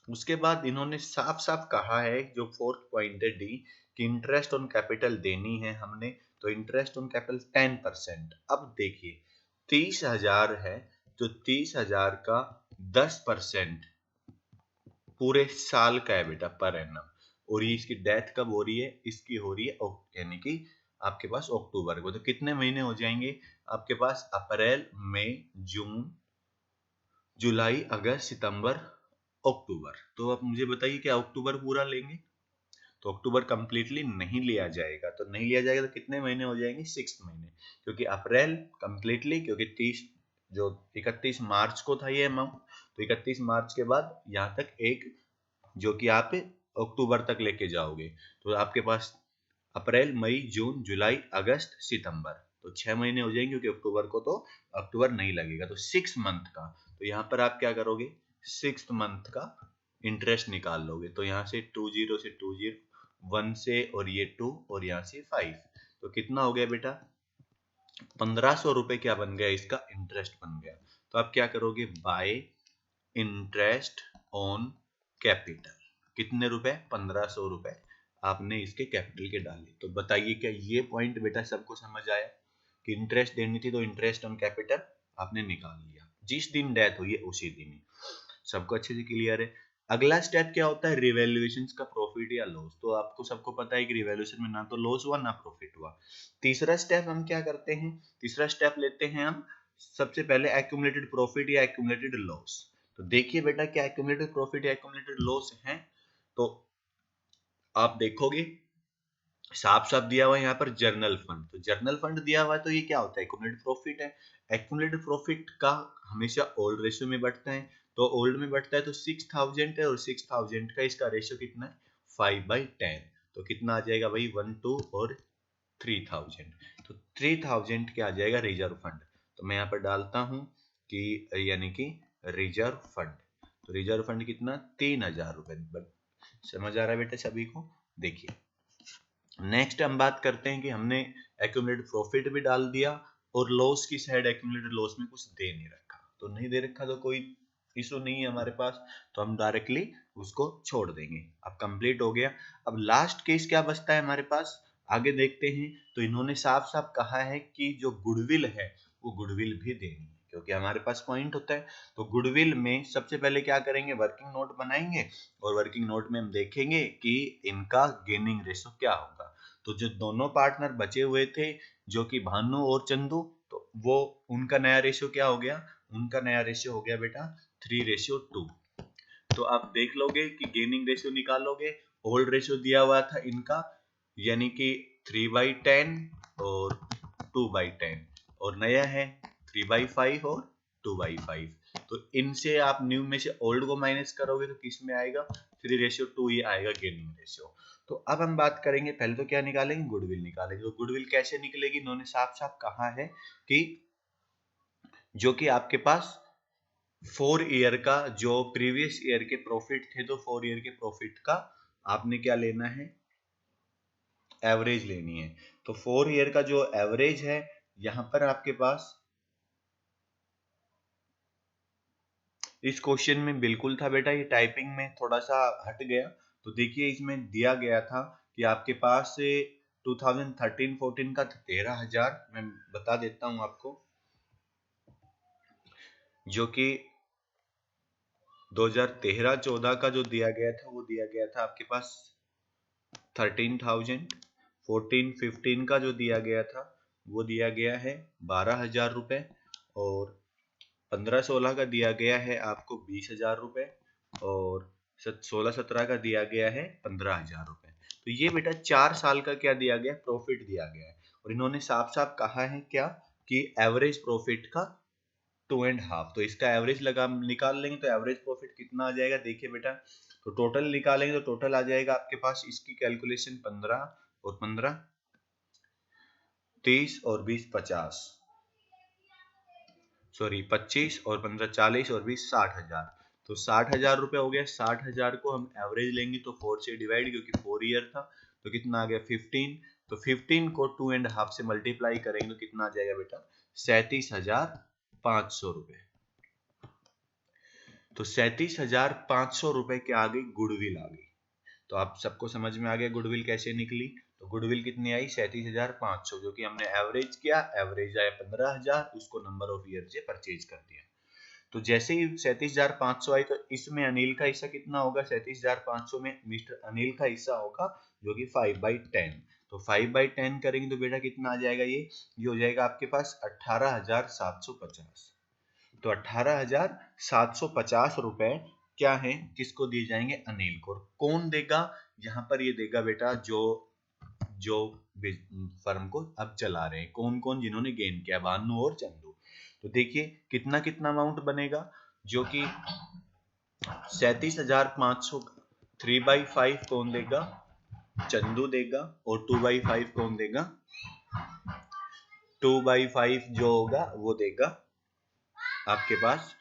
उसके बाद इन्होंने साफ साफ कहा है, जो फोर्थ पॉइंट है डी, कि इंटरेस्ट ऑन कैपिटल देनी है हमने। तो इंटरेस्ट ऑन कैपिटल 10%। अब देखिए 30,000 है, तो 30,000 का 10% पूरे साल का है बेटा, पर एनम। और ये इसकी डेथ कब हो रही है, इसकी हो रही है यानी कि आपके पास अक्टूबर को। तो कितने महीने हो जाएंगे आपके पास, अप्रैल, मई, जून, जुलाई, अगस्त, सितंबर, अक्टूबर। तो अब मुझे बताइए क्या अक्टूबर पूरा लेंगे, तो अक्टूबर कंप्लीटली नहीं लिया जाएगा। तो नहीं लिया जाएगा तो कितने महीने हो जाएंगे, 6 महीने। क्योंकि अप्रैल कंप्लीटली, क्योंकि 30 जो 31 मार्च को था ये अमाउंट, तो 31 मार्च के बाद यहाँ तक एक, जो कि आप अक्टूबर तक लेके जाओगे। तो आपके पास अप्रैल, मई, जून, जुलाई, अगस्त, सितंबर, तो 6 महीने हो जाएंगे, क्योंकि अक्टूबर को तो अक्टूबर नहीं लगेगा। तो 6 मंथ का, तो यहाँ पर आप क्या करोगे, 6 मंथ का इंटरेस्ट निकाल लोगे। तो यहाँ से 20 से 20, 1 से, और ये 2, और यहाँ से 5, तो कितना हो गया बेटा, 1500 रुपए क्या बन गया, इसका इंटरेस्ट बन गया। तो आप क्या करोगे, बाय इंटरेस्ट ऑन कैपिटल, कितने रुपए, 1500 रुपए आपने इसके कैपिटल के डाले। तो बताइए क्या ये पॉइंट बेटा सबको समझ आया, कि इंटरेस्ट देनी थी तो इंटरेस्ट ऑन कैपिटल आपने निकाल लिया, जिस दिन डेथ हुई है उसी दिन ही। सबको अच्छे से क्लियर है। अगला स्टेप क्या होता है, रिवैल्यूएशन का प्रॉफिट या लॉस। तो आपको सबको पता है कि रिवैल्यूएशन में ना तो लॉस हुआ ना प्रॉफिट हुआ। तीसरा स्टेप हम क्या करते हैं, तीसरा स्टेप लेते हैं हम सबसे पहले एक्यूमुलेटेड प्रॉफिट या एक्यूमुलेटेड लॉस। तो देखिए बेटा क्या एक्यूमुलेटेड प्रॉफिट या एक्यूमुलेटेड लॉस है, तो आप देखोगे साफ साफ दिया हुआ है यहाँ पर जर्नल फंड। तो जर्नल फंड दिया हुआ है, तो ये क्या होता है, एक्यूमुलेटेड प्रॉफिट है। एक्यूमुलेटेड प्रॉफिट का हमेशा ओल्ड रेशियो में बढ़ता है। तो ओल्ड में बढ़ता है तो 6,000 है, और 6,000 का इसका रेशियो कितना है, 5/10। तो कितना आ जाएगा भाई, 1, 2 और 3,000। तो 3,000 क्या आ जाएगा, रिजर्व फंड। तो मैं यहाँ पर डालता हूँ कि यानी कि रिजर्व फंड। तो रिजर्व फंड कितना, 3,000 रुपए। समझ आ रहा है बेटा सभी को। देखिए नेक्स्ट हम बात करते हैं कि हमने एक्यूमुलेटेड प्रॉफिट भी डाल दिया, और लॉस की साइड एक्यूमुलेटेड लॉस में कुछ दे नहीं रखा। तो नहीं दे रखा तो कोई इशू नहीं है हमारे पास, तो हम डायरेक्टली उसको छोड़ देंगे। अब कंप्लीट हो गया। अब लास्ट केस क्या बचता है हमारे पास, आगे देखते हैं। तो इन्होंने साफ साफ कहा है कि जो गुडविल है वो गुडविल भी देनी है, क्योंकि हमारे पास पॉइंट होता है। तो गुडविल में सबसे पहले क्या करेंगे, वर्किंग नोट बनाएंगे, और वर्किंग नोट में हम देखेंगे कि इनका गेनिंग रेशो क्या होगा। तो जो दोनों पार्टनर बचे हुए थे, जो कि भानु और चंदू, तो वो उनका नया रेशियो क्या हो गया, उनका नया रेशियो हो गया बेटा 3:2। तो आप देख लोगे कि गेनिंग रेशियो निकालोगे, ओल्ड रेशियो दिया हुआ था इनका, यानी कि 3/10 और 2/10, और नया है 3/5 और 2/5। तो इनसे आप न्यू में से ओल्ड को माइनस करोगे तो किस में आएगा, 3:2 ही आएगा गेनिंग रेशियो। तो अब हम बात करेंगे, पहले तो क्या निकालेंगे, गुडविल निकालेंगे। तो गुडविल कैसे निकलेगी, इन्होंने साफ साफ कहा है कि जो कि आपके पास 4 ईयर का, जो प्रीवियस ईयर के प्रॉफिट थे, तो 4 ईयर के प्रॉफिट का आपने क्या लेना है, एवरेज लेनी है। तो 4 ईयर का जो एवरेज है यहां पर आपके पास इस क्वेश्चन में बिल्कुल था बेटा, ये टाइपिंग में थोड़ा सा हट गया। तो देखिए इसमें दिया गया था कि आपके पास से 2013-14 का 13,000, मैं बता देता हूं आपको, जो कि 2013-14 का जो दिया गया था वो दिया गया था आपके पास 13,000। 14-15 का जो दिया गया था वो दिया गया है 12,000 रुपए, और 15-16 का दिया गया है आपको 20,000 रुपए, और 16-17 का दिया गया है 15,000 रुपए। तो ये बेटा 4 साल का क्या दिया गया, प्रॉफिट दिया गया है। और इन्होंने साफ साफ कहा है क्या, कि एवरेज प्रॉफिट का 2.5, तो इसका एवरेज लगा निकाल लेंगे तो एवरेज प्रॉफिट कितना आ जाएगा, देखिए बेटा, तो टोटल निकालेंगे तो टोटल आ जाएगा आपके पास, इसकी कैलकुलेशन 15 और 15 30 और 20 50, सॉरी 25 और 15 40 और 20 60,000, तो 60,000 रुपए हो गया। 60,000 को हम एवरेज लेंगे तो 4 से डिवाइड, क्योंकि 4 ईयर था, तो कितना आ गया 15, तो 15 को 2.5 से मल्टीप्लाई करेंगे तो कितना आ जाएगा बेटा 37,500 रुपए। तो 37,500 रुपए के आगे गुडविल आ गई। तो आप सबको समझ में आ गया गुडविल कैसे निकली। तो गुडविल कितनी आई 37,500, जो कि हमने एवरेज किया, एवरेज आया 15,000, उसको नंबर ऑफ ईयर से परचेज कर दिया। तो जैसे ही 37,500 आई तो इसमें अनिल का हिस्सा कितना होगा, 37,500 में मिस्टर अनिल का हिस्सा होगा जो कि 5/10, तो 5/10 करेंगे तो बेटा कितना आ जाएगा, ये हो जाएगा आपके पास 18,750। तो 18,750 रुपए क्या है, किसको दिए जाएंगे, अनिल को। कौन देगा, यहाँ पर ये देगा बेटा जो जो फर्म को अब चला रहे हैं, कौन कौन जिन्होंने गेन किया, भानु और चंदू। तो देखिए कितना कितना अमाउंट बनेगा, जो कि 37,500 3/5 कौन देगा, चंदू देगा, और 2/5 कौन देगा, 2/5 जो होगा वो देगा आपके पास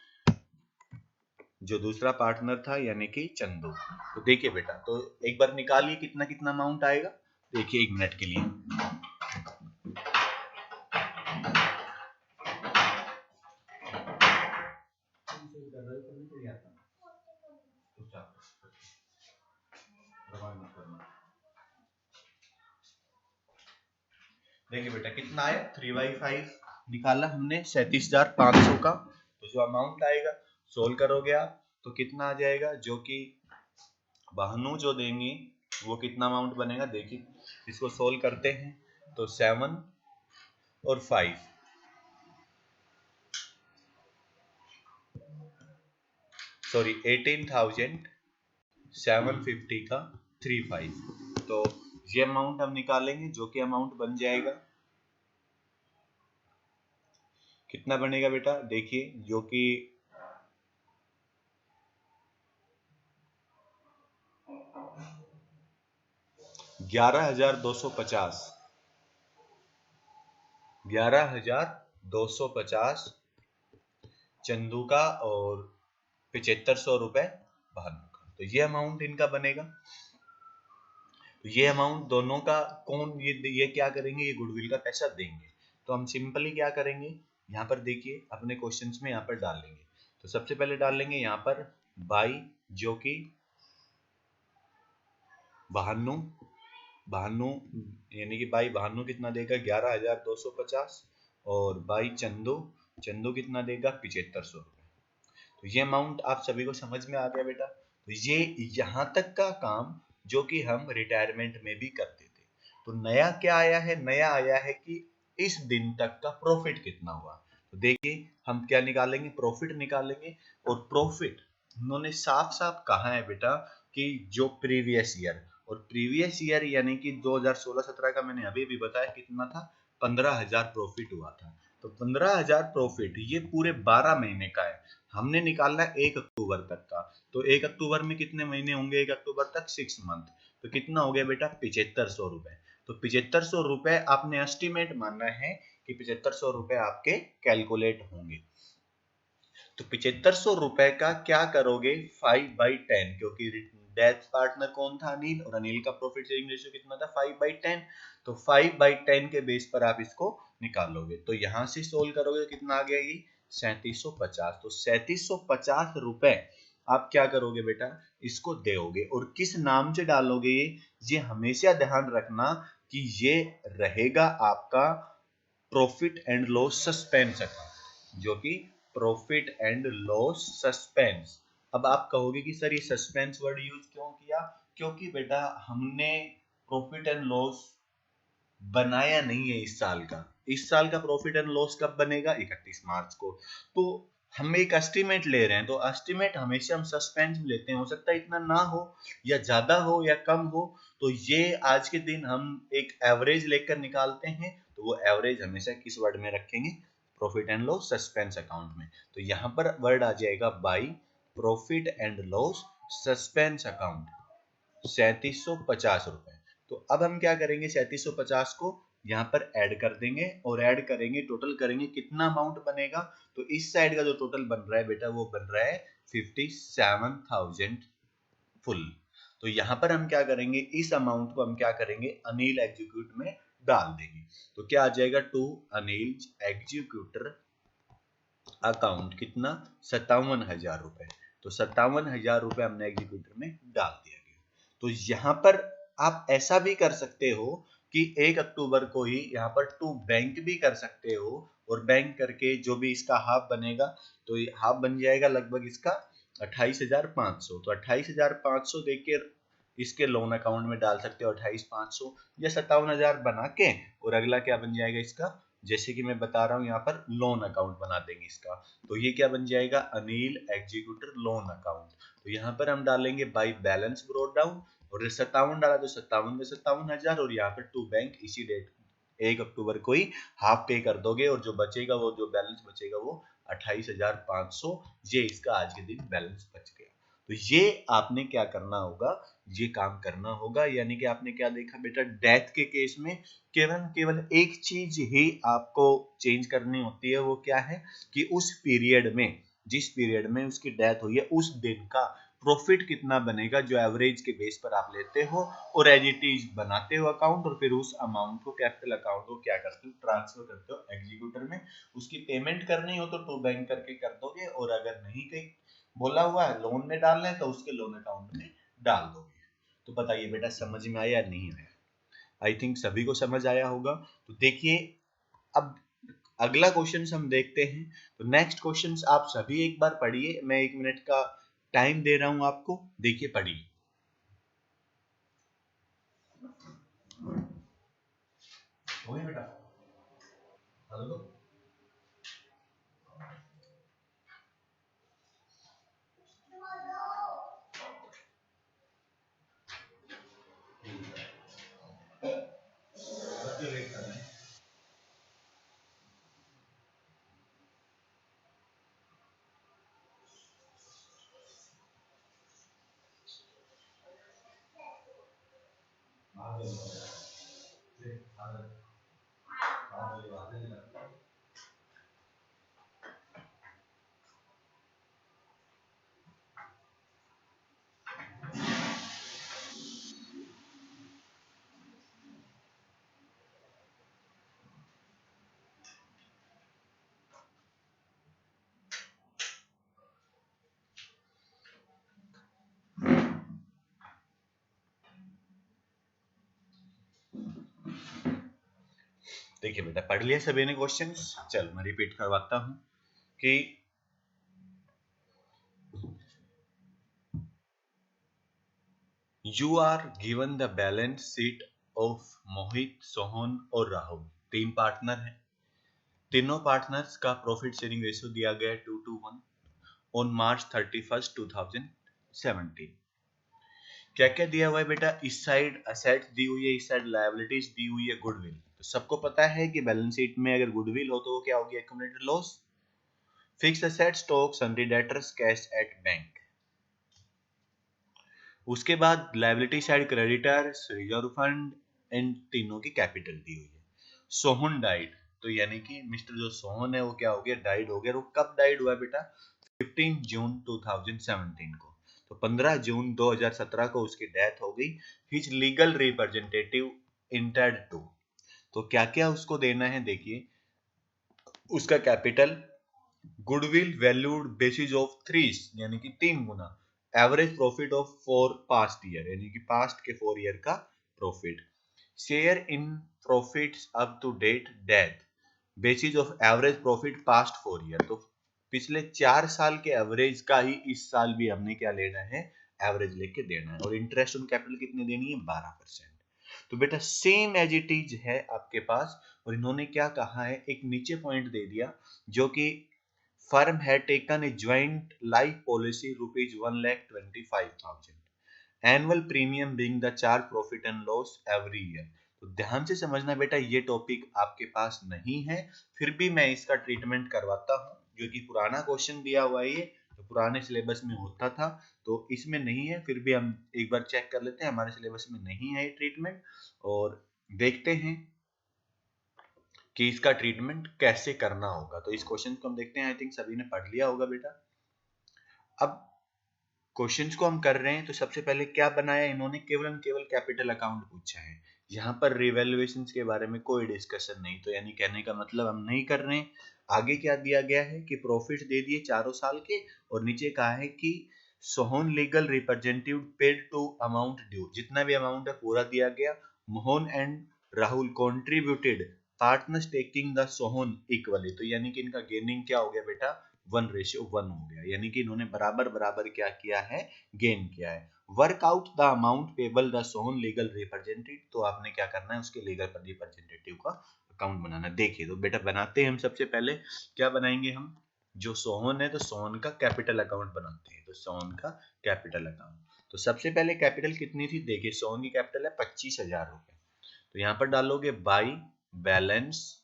जो दूसरा पार्टनर था यानी कि चंदू। तो देखिए बेटा, तो एक बार निकालिए कितना कितना अमाउंट आएगा, देखिए 1 मिनट के लिए। देखिए बेटा कितना आया, 3/5 निकाला हमने 37,500 का, तो जो अमाउंट आएगा सोल्व करोगे आप तो कितना आ जाएगा, जो कि भानु जो देंगे वो कितना अमाउंट बनेगा, देखिए इसको सोल्व करते हैं तो 7 और 5, सॉरी 18,750 का 3/5, तो ये अमाउंट हम निकालेंगे, जो कि अमाउंट बन जाएगा कितना बनेगा बेटा, देखिए जो कि 11,250, 11,250 चंदू का और 7500 रुपए भानु का, तो ये अमाउंट इनका बनेगा। तो ये अमाउंट दोनों का कौन, ये क्या करेंगे, ये गुडविल का पैसा देंगे। तो हम सिंपली क्या करेंगे, यहाँ पर देखिए अपने क्वेश्चंस में यहाँ पर डाल लेंगे। तो सबसे पहले डाल लेंगे यहाँ पर बाई, जो कि भानु, भानु यानी कि बाई भानु कितना देगा 11,250, और बाई चंदू, चंदू कितना देगा 7500 रुपए। तो ये अमाउंट आप सभी को समझ में आ गया बेटा। तो ये यहाँ तक का काम जो कि हम रिटायरमेंट में भी करते थे। तो नया क्या आया है, नया आया है कि इस दिन तक का प्रॉफिट कितना हुआ। तो देखिए हम क्या निकालेंगे, प्रॉफिट निकालेंगे, और प्रॉफिट उन्होंने साफ साफ कहा है बेटा कि जो प्रीवियस ईयर, और प्रीवियस ईयर यानी कि 2016-17 का मैंने अभी भी बताया कितना था, 15,000 प्रॉफिट हुआ था। तो 15,000 प्रॉफिट ये पूरे 12 महीने का है, हमने निकालना है 1 अक्टूबर तक का। तो 1 अक्टूबर में कितने महीने होंगे, 1 अक्टूबर तक 6 मंथ, तो कितना हो गया बेटा 7500 रुपए। तो 7500 रुपए आपने एस्टिमेट मानना है कि 7500 रुपए आपके कैलकुलेट होंगे। तो 7500 रुपए का क्या करोगे, 5/10, क्योंकि डेथ पार्टनर कौन था, अनिल, और अनिल का प्रॉफिट शेयरिंग रेशियो कितना था 5/10, तो 5/10 के बेस पर आप इसको निकालोगे। तो यहां से सोल्व करोगे तो कितना आ गया, ये 3750। तो 3750 रुपए आप क्या करोगे बेटा, इसको दोगे, और किस नाम से डालोगे ये हमेशा ध्यान रखना कि ये रहेगा आपका profit and loss suspense account, जो कि प्रॉफिट एंड लॉस सस्पेंस। अब आप कहोगे कि सर ये सस्पेंस वर्ड यूज क्यों किया, क्योंकि बेटा हमने प्रॉफिट एंड लॉस बनाया नहीं है इस साल का। इस साल का प्रॉफिट एंड लॉस कब बनेगा, 31 मार्च को। तो हम एक एस्टिमेट ले रहे हैं, तो एस्टिमेट हमेशा हम सस्पेंस में लेते हैं, हो सकता है इतना ना हो या ज्यादा हो या कम हो। तो ये आज के दिन हम एक एवरेज लेकर निकालते हैं, तो वो एवरेज हमेशा किस वर्ड में रखेंगे, profit and loss suspense account में। तो यहाँ पर वर्ड आ जाएगा by profit and loss suspense account 3750 रुपए। तो अब हम क्या करेंगे, 3750 को यहाँ पर ऐड कर देंगे और ऐड करेंगे, टोटल करेंगे, कितना अमाउंट बनेगा। तो इस साइड का जो टोटल बन रहा है बेटा वो बन रहा है 57,000 फुल। तो यहाँ पर हम क्या करेंगे, इस अमाउंट को हम क्या करेंगे, अनिल एग्जीक्यूट में डाल देंगे। तो क्या आ जाएगा, टू अनिल एग्जीक्यूटर अकाउंट कितना, 57,000 रुपए। तो 57,000 रुपए हमने एग्जीक्यूटर में डाल दिया गया। तो यहाँ पर आप ऐसा भी कर सकते हो कि 1 अक्टूबर को ही यहाँ पर टू बैंक भी कर सकते हो, और बैंक करके जो भी इसका हाफ बनेगा, तो हाफ बन जाएगा लगभग इसका 28,500। तो 28,500 देके इसके लोन अकाउंट में डाल सकते हो 28,500 या 57,000 बना के, और अगला क्या बन जाएगा इसका, जैसे कि मैं बता रहा हूँ यहाँ पर लोन अकाउंट बना देंगे इसका। तो ये क्या बन जाएगा, अनिल एग्जीक्यूटर लोन अकाउंट। तो यहाँ पर हम डालेंगे बाई बैलेंस ब्रोट डाउन, और 57 डाला तो 57 में 57,000, और यहाँ पर टू बैंक इसी डेट 1 अक्टूबर को ही हाफ पे कर दोगे, और जो बचेगा वो जो बैलेंस बचेगा वो 28,500, ये इसका आज के दिन बैलेंस बच गया। तो ये आपने क्या करना होगा, ये काम करना होगा। यानी कि आपने क्या देखा बेटा, डेथ के केस में केवल केवल एक चीज ही आपको चेंज करनी होती है, वो क्या है कि उस पीरियड में, जिस पीरियड में उसकी डेथ हुई है, उस दिन का प्रॉफिट कितना बनेगा जो एवरेज के बेस पर आप लेते हो, और एज इट इज बनाते हो अकाउंट, और फिर उस अमाउंट को कैपिटल अकाउंट को क्या करते हो, ट्रांसफर करते हो एग्जीक्यूटर में। उसकी पेमेंट करनी हो तो टू बैंक करके कर दोगे, और अगर नहीं कहीं बोला हुआ है लोन में डालना है तो उसके लोन अकाउंट में डाल दोगे। तो बताइए बेटा समझ में आया या नहीं आया? आई थिंक सभी को समझ आया होगा। तो देखिए अब अगला क्वेश्चन हम देखते हैं। तो नेक्स्ट क्वेश्चन आप सभी एक बार पढ़िए, मैं 1 मिनट का टाइम दे रहा हूं आपको, देखिए पढ़िए। हो गया बेटा, हेलो। देखिए बेटा पढ़ लिया सभी ने क्वेश्चंस, चलो मैं रिपीट करवाता हूं कि you are given the balance sheet of Mohit, Sohan और राहुल, 3 पार्टनर हैं। तीनों पार्टनर्स का प्रॉफिट शेयरिंग रेशियो दिया गया है 2:1 ऑन March 31, 2017। क्या क्या दिया हुआ है बेटा, इस साइड असेट्स दी हुई है, इस साइड लायबिलिटीज दी हुई है, गुडविल। तो सबको पता है कि बैलेंस शीट में अगर गुडविल हो तो वो क्या होगी, accumulated loss. Fixed assets, stock, sundry debtors, cash at bank. उसके बाद liability side creditors, reserve fund, इन तीनों की कैपिटल दी हुई है। सोहन डाइड, तो यानी कि मिस्टर जो सोहन है वो क्या हो गया, डाइड हो गया। वो कब डाइड हुआ बेटा, 15 जून 2017 को। तो 15 जून 2017 को उसकी डेथ हो गई। His legal representative entered to, तो क्या क्या उसको देना है देखिए, उसका capital, goodwill valued basis of 3, यानी कि 3 गुना, average profit of 4 past year, यानी कि पास्ट के 4 ईयर का profit, share in profits up to date death basis of average profit past 4 year. तो पिछले 4 साल के एवरेज का ही इस साल भी हमने क्या लेना है, एवरेज लेके देना है। और इंटरेस्ट ऑन कैपिटल कितनी देनी है, 12%। तो बेटा सेम एज इट इज है आपके पास। और इन्होंने क्या कहा है, एक नीचे पॉइंट दे दिया, जो कि firm had taken a joint life policy rupees 1,25,000, annual premium being the charge profit and loss every year। तो ध्यान से समझना बेटा, ये टॉपिक आपके पास नहीं है, फिर भी मैं इसका ट्रीटमेंट करवाता हूँ, क्योंकि पुराना क्वेश्चन दिया हुआ है ये, तो पुराने सिलेबस में होता था, तो इसमें नहीं है, फिर भी हम एक बार चेक कर लेते हैं, हमारे सिलेबस में नहीं है ये ट्रीटमेंट, और देखते हैं कि इसका ट्रीटमेंट कैसे करना होगा। तो इस क्वेश्चन को हम देखते हैं, आई थिंक सभी ने पढ़ लिया होगा बेटा। अब क्वेश्चंस को हम कर रहे हैं, तो सबसे पहले क्या बनाया इन्होंने, केवल कैपिटल अकाउंट पूछा है। यहाँ पर रिवैल्यूएशन के बारे में कोई डिस्कशन नहीं, तो यानी कहने का मतलब हम नहीं कर रहे हैं। आगे क्या दिया गया है कि प्रॉफिट दे दिए चारों साल के, और नीचे कहा है कि Sohan legal representative paid to amount due, जितना भी अमाउंट है पूरा दिया गया। Mohan and Rahul contributed partners taking the Sohan equally, तो यानी कि इनका गेनिंग क्या हो गया बेटा, 1:1 हो गया, यानी कि इन्होंने बराबर बराबर क्या किया है, गेन किया है। Work out the amount payable the Sohan legal representative, तो आपने क्या करना है, उसके लीगल रिप्रेजेंटेटिव का अकाउंट बनाना। देखिए तो बेटा बनाते हैं हम, सबसे पहले क्या बनाएंगे हम, जो सोहन है तो सोहन का कैपिटल अकाउंट बनाते हैं, तो सोहन का कैपिटल अकाउंट। तो सबसे पहले कैपिटल कितनी थी, देखिए सोहन की कैपिटल है 25,000 रुपए, तो यहाँ पर डालोगे बाई बैलेंस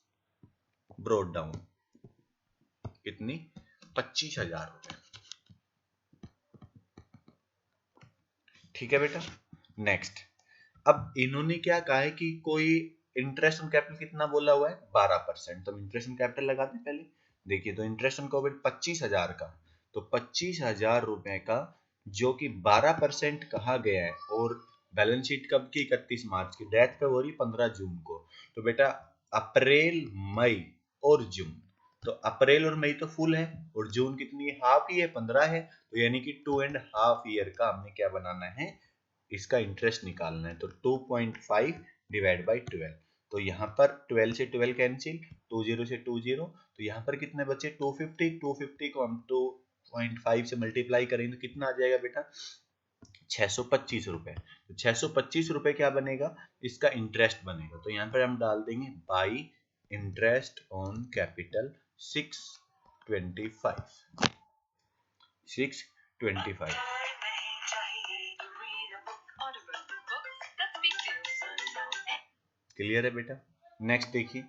ब्रोड डाउन, कितनी, 25,000 रुपए। ठीक है बेटा, नेक्स्ट। अब इन्होंने क्या कहा है कि कोई इंटरेस्ट ऑन कैपिटल कितना बोला हुआ है, 12%, तो इंटरेस्ट ऑन कैपिटल लगाते हैं पहले। देखिए तो इंटरेस्ट ऑन कैपिटल 25,000 का, तो 25,000 रुपए का जो कि 12% कहा गया है, और बैलेंस शीट कब की, 31 मार्च की, डेट कब हो रही, 15 जून को। तो बेटा अप्रैल मई और जून, तो अप्रैल और मई तो फुल है, और जून कितनी है, हाफ ही है, 15 है, तो यानी कि 2.5 ईयर का हमने क्या बनाना है, इसका इंटरेस्ट निकालना है। तो 2.5 डिवाइड बाई 12, तो यहाँ पर 12 से 12 कैंसिल, 20 से 20, तो यहाँ पर कितने बचे, 250, 250 को हम 2.5 से मल्टीप्लाई करेंगे तो कितना आ जाएगा बेटा, 625 रुपए। तो 625 रुपए क्या बनेगा, इसका इंटरेस्ट बनेगा, तो यहाँ पर हम डाल देंगे by interest on capital 625, 625। Clear है बेटा, नेक्स्ट देखिए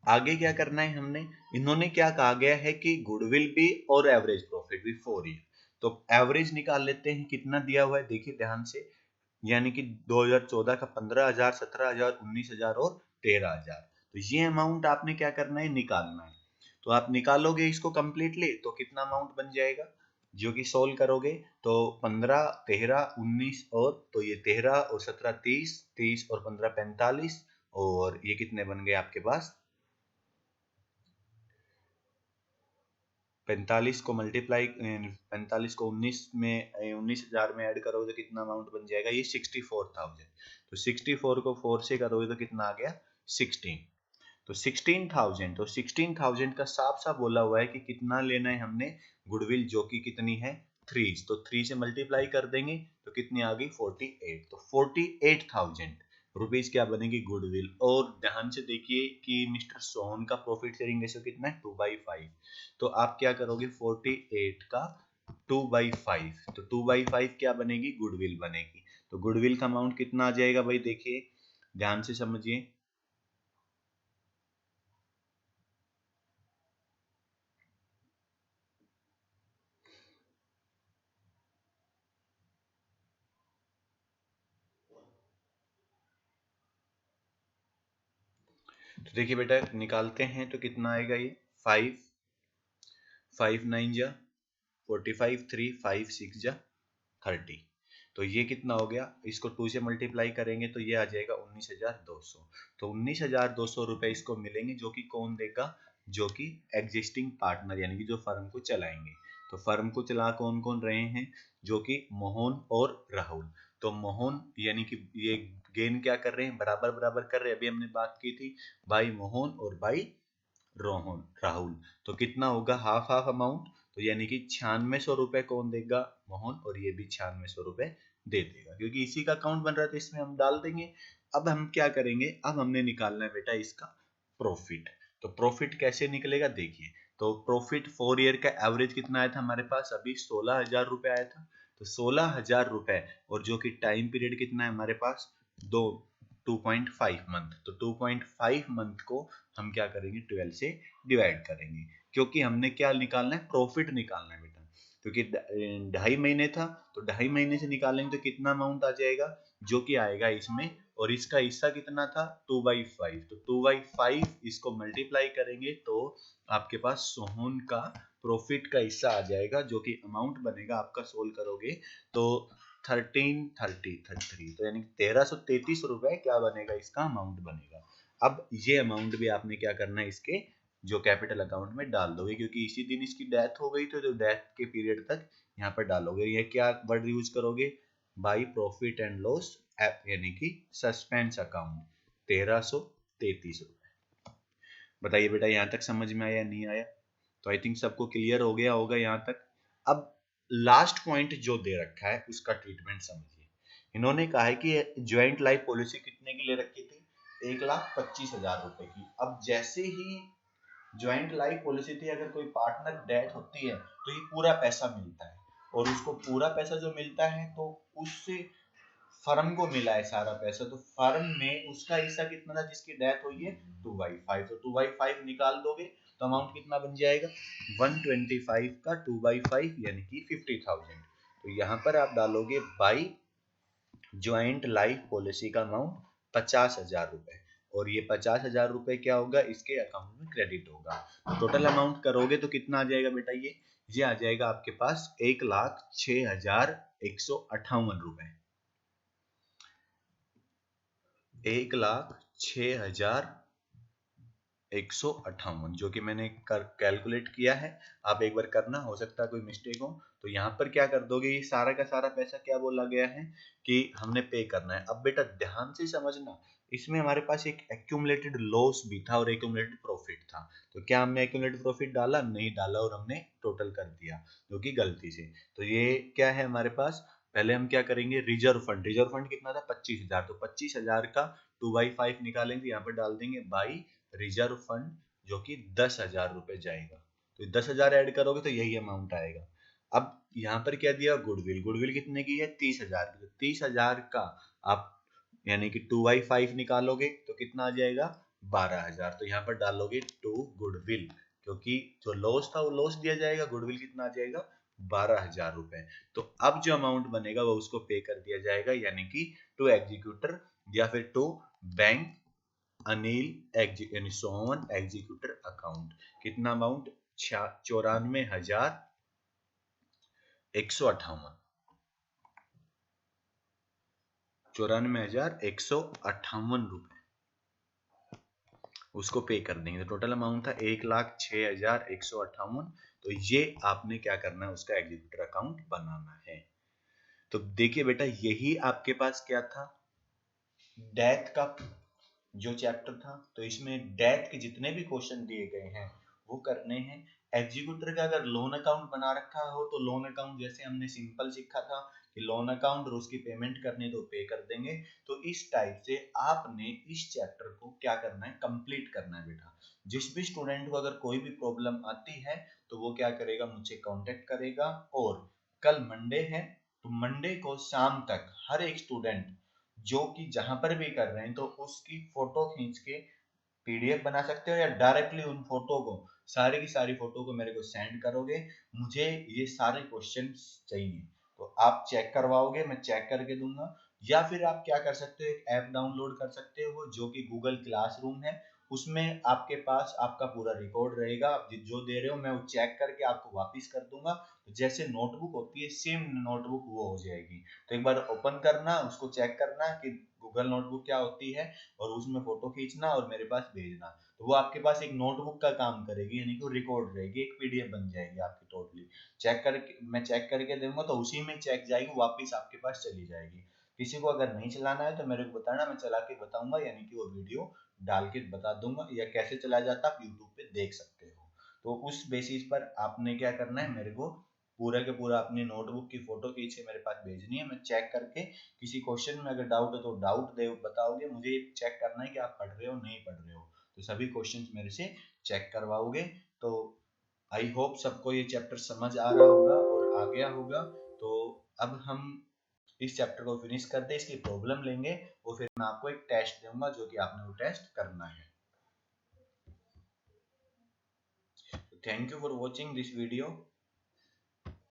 आगे क्या करना है हमने, इन्होंने क्या कहा गया है कि गुडविल भी और एवरेज प्रॉफिट भी 4 ईयर, तो एवरेज निकाल लेते हैं, कितना दिया हुआ है देखिए ध्यान से, यानी कि 2014 का 15,000, 17,000, 19,000 और 13,000, तो ये अमाउंट आपने क्या करना है, निकालना है। तो आप निकालोगे इसको कंप्लीटली, तो कितना अमाउंट बन जाएगा, जो कि सोल्व करोगे, तो 15, 13, 19, और तो ये 13 और 17 30, 30 और 15 45, और ये कितने बन गए आपके पास, 45 को मल्टीप्लाई, 45 को 19 में, 19,000 में ऐड करोगे तो कितना अमाउंट बन जाएगा, ये 64,000, तो 64 को 4 से करोगे तो कितना आ गया, 16, तो 16,000, तो 16,000 का साफ साफ बोला हुआ है कि कितना लेना है हमने, गुडविल जो कि कितनी है 3, तो 3 से मल्टीप्लाई कर देंगे तो कितनी आ गई 48, तो 48,000 रुपीज क्या बनेगी गुडविल। और ध्यान से देखिए कि मिस्टर सोहन का प्रॉफिट शेयरिंग रेशियो कितना है, 2/5, तो आप क्या करोगे 48 का 2/5, तो 2/5 क्या बनेगी, गुडविल बनेगी। तो गुडविल का अमाउंट कितना आ जाएगा भाई, देखिए ध्यान से समझिए, तो देखिए बेटा निकालते हैं तो कितना आएगा, ये 5, 5 9 जा 45, 3 5 6 जा 30, तो ये कितना हो गया, इसको 2 से मल्टीप्लाई करेंगे तो ये आ जाएगा 19,200, तो 19,200 रुपए इसको मिलेंगे, जो कि कौन देगा, जो कि एग्जिस्टिंग पार्टनर, यानी कि जो फर्म को चलाएंगे। तो फर्म को चला कौन कौन रहे हैं, जो कि मोहन और राहुल, तो मोहन यानी कि ये गेन क्या कर रहे हैं, बराबर बराबर कर रहे हैं, अभी हमने बात की थी भाई मोहन और भाई रोहन राहुल, तो कितना होगा, हाफ हाफ अमाउंट, तो यानी कि 9600 रुपए कौन देगा, मोहन, और ये भी 9600 रुपए दे देगा, क्योंकि इसी का अकाउंट बन रहा है तो इसमें हम डाल देंगे। अब हम क्या करेंगे, अब हमने निकालना है बेटा इसका प्रॉफिट, तो प्रॉफिट कैसे निकलेगा देखिए, तो प्रॉफिट 4 ईयर का एवरेज कितना आया था हमारे पास, अभी 16,000 रुपए आया था, तो 16,000 रुपए, और जो कि टाइम पीरियड कितना है हमारे पास, 2 2.5 मंथ। तो 2.5 मंथ को हम क्या करेंगे 12 से डिवाइड करेंगे, क्योंकि हमने क्या निकालना है, प्रॉफिट निकालना है बेटा। क्योंकि 2.5 महीने था तो 2.5 महीने से निकालेंगे तो कितना अमाउंट आ जाएगा, जो कि आएगा इसमें, और इसका हिस्सा कितना था 2/5। तो 2/5 इसको मल्टीप्लाई करेंगे तो आपके पास सोहन का प्रॉफिट का हिस्सा आ जाएगा, जो कि अमाउंट बनेगा आपका सोल्व करोगे तो 1333, तो यानी 1333 रुपए क्या बनेगा, इसका अमाउंट बनेगा। अब ये अमाउंट भी आपने क्या करना है, इसके जो कैपिटल अकाउंट में डाल दोगे, क्योंकि इसी दिन इसकी डेथ हो गई, तो जो डेथ के पीरियड तक यहाँ पर डालोगे। ये क्या वर्ड यूज करोगे, बाई प्रॉफिट एंड लॉस, यानी कि सस्पेंस अकाउंट 1333 रुपए। बताइए बेटा यहाँ तक समझ में आया नहीं आया? तो आई थिंक सबको क्लियर हो गया होगा यहाँ तक। अब लास्ट पॉइंट जो दे रखा है उसका ट्रीटमेंट समझिए। इन्होंने कहा है कि ज्वाइंट लाइफ पॉलिसी कितने की ले रखी थी, 1,25,000 रुपए की। अब जैसे ही ज्वाइंट लाइफ पॉलिसी थी, अगर कोई पार्टनर डेथ होती है तो ये पूरा पैसा मिलता है, और उसको पूरा पैसा जो मिलता है तो उससे फर्म को मिला है सारा पैसा, तो फर्म में उसका हिस्सा कितना था जिसकी डेथ हुई है 2/5। तो 2/5 निकाल दोगे तो अमाउंट कितना बन जाएगा, 125 का 2/5 यानी कि 50,000। तो यहाँ पर आप डालोगे बाई ज्वाइंट लाइफ पॉलिसी का अमाउंट 50,000 रुपए, और ये 50,000 रुपए क्या होगा, इसके अकाउंट में क्रेडिट होगा। टोटल अमाउंट करोगे तो कितना आ जाएगा बेटा, ये आ जाएगा आपके पास 1,06,158 रुपए, 1,06,158, जो कि मैंने कैलकुलेट किया है। आप एक बार करना, हो सकता है कोई मिस्टेक हो। तो यहाँ पर क्या कर दोगे, ये सारा का सारा पैसा क्या बोला गया है कि हमने पे करना है। अब बेटा ध्यान से समझना, इसमें हमारे पास एक एक्यूमुलेटेड लॉस भी था और एक्यूमुलेटेड प्रॉफिट था। तो क्या हमने एक्यूमुलेटेड प्रॉफिट डाला, नहीं डाला, और हमने टोटल कर दिया जो कि गलती से। तो ये क्या है हमारे पास, पहले हम क्या करेंगे, रिजर्व फंड। रिजर्व फंड कितना था 25,000, तो 25,000 का 2/5 निकालेंगे, यहाँ पर डाल देंगे बाई रिजर्व फंड, जो कि 10,000 रुपए जाएगा। तो 10,000 ऐड करोगे तो यही अमाउंट आएगा। अब यहाँ पर क्या दिया, गुडविल। गुडविल कितने की है, 30,000 की। तो 30,000 का आप यानी कि 2/5 निकालोगे तो कितना आ जाएगा, 12,000। तो यहाँ पर डालोगे टू गुडविल, क्योंकि जो लॉस था वो लॉस दिया जाएगा, गुडविल कितना आ जाएगा 12,000 रुपए। तो अब जो अमाउंट बनेगा वो उसको पे कर दिया जाएगा, यानी कि टू एग्जीक्यूटर या फिर टू बैंक अनिल यानी सोहन एग्जीक्यूटर अकाउंट। कितना अमाउंट, 94,158, 94,158 रुपए उसको पे कर देंगे। तो टोटल अमाउंट था 1,06,158। तो ये आपने क्या करना है, उसका एग्जीक्यूटर अकाउंट बनाना है। तो देखिए बेटा, यही आपके पास क्या था, डेथ का जो चैप्टर था। तो इसमें डेथ के जितने भी क्वेश्चन दिए गए हैं वो करने हैं। एग्जीक्यूटर का अगर लोन अकाउंट बना रखा हो तो लोन अकाउंट जैसे हमने सिंपल सीखा था कि लोन अकाउंट और उसकी पेमेंट करनी तो पे कर देंगे। तो इस टाइप से आपने इस चैप्टर को क्या करना है, कंप्लीट करना है बेटा। जिस भी स्टूडेंट को अगर कोई भी प्रॉब्लम आती है तो वो क्या करेगा, मुझे कांटेक्ट करेगा। और कल मंडे है, तो मंडे को शाम तक हर एक स्टूडेंट जो कि जहां पर भी कर रहे हैं तो उसकी फोटो खींच के पीडीएफ बना सकते हो, या डायरेक्टली उन फोटो को, सारी की सारी फोटो को मेरे को सेंड करोगे। मुझे ये सारे क्वेश्चन चाहिए, तो आप चेक करवाओगे, मैं चेक करके दूंगा। या फिर आप क्या कर सकते हो, एक ऐप डाउनलोड कर सकते हो जो कि गूगल क्लासरूम है। उसमें आपके पास आपका पूरा रिकॉर्ड रहेगा, आप जो दे रहे हो मैं वो चेक करके आपको वापस कर दूंगा। तो जैसे नोटबुक होती है सेम नोटबुक वो हो जाएगी। तो एक बार ओपन करना, उसको चेक करना कि गूगल नोटबुक क्या होती है, और उसमें फोटो खींचना और मेरे पास भेजना। तो वो आपके पास एक नोटबुक का काम करेगी, यानी कि रिकॉर्ड रहेगी, एक पीडीएफ बन जाएगी आपकी टोटली। चेक करके मैं चेक करके दूंगा तो उसी में चेक जाएगी, वापस आपके पास चली जाएगी। किसी को अगर नहीं चलाना है तो मेरे को बताना, मैं चला के बताऊंगा, यानी कि वो वीडियो डाल के बता दूंगा, या कैसे चलाया जाता आप यूट्यूब पे देख सकते हो। तो उस बेसिस पर आपने क्या करना है, मेरे को पूरा के पूरा अपनी नोटबुक की फोटो खींच के मेरे पास भेजनी है। मैं चेक करके किसी क्वेश्चन में अगर डाउट है तो डाउट दे बताओगे, मुझे चेक करना है कि आप पढ़ रहे हो नहीं पढ़ रहे हो। तो सभी क्वेश्चंस मेरे से चेक करवाओगे। तो आई होप सबको ये चैप्टर समझ आ रहा होगा और आ गया होगा। तो अब हम इस चैप्टर को फिनिश करते इसकी प्रॉब्लम लेंगे और फिर मैं आपको एक टेस्ट दूंगा जो कि आपने वो टेस्ट करना है। Thank you for watching this video.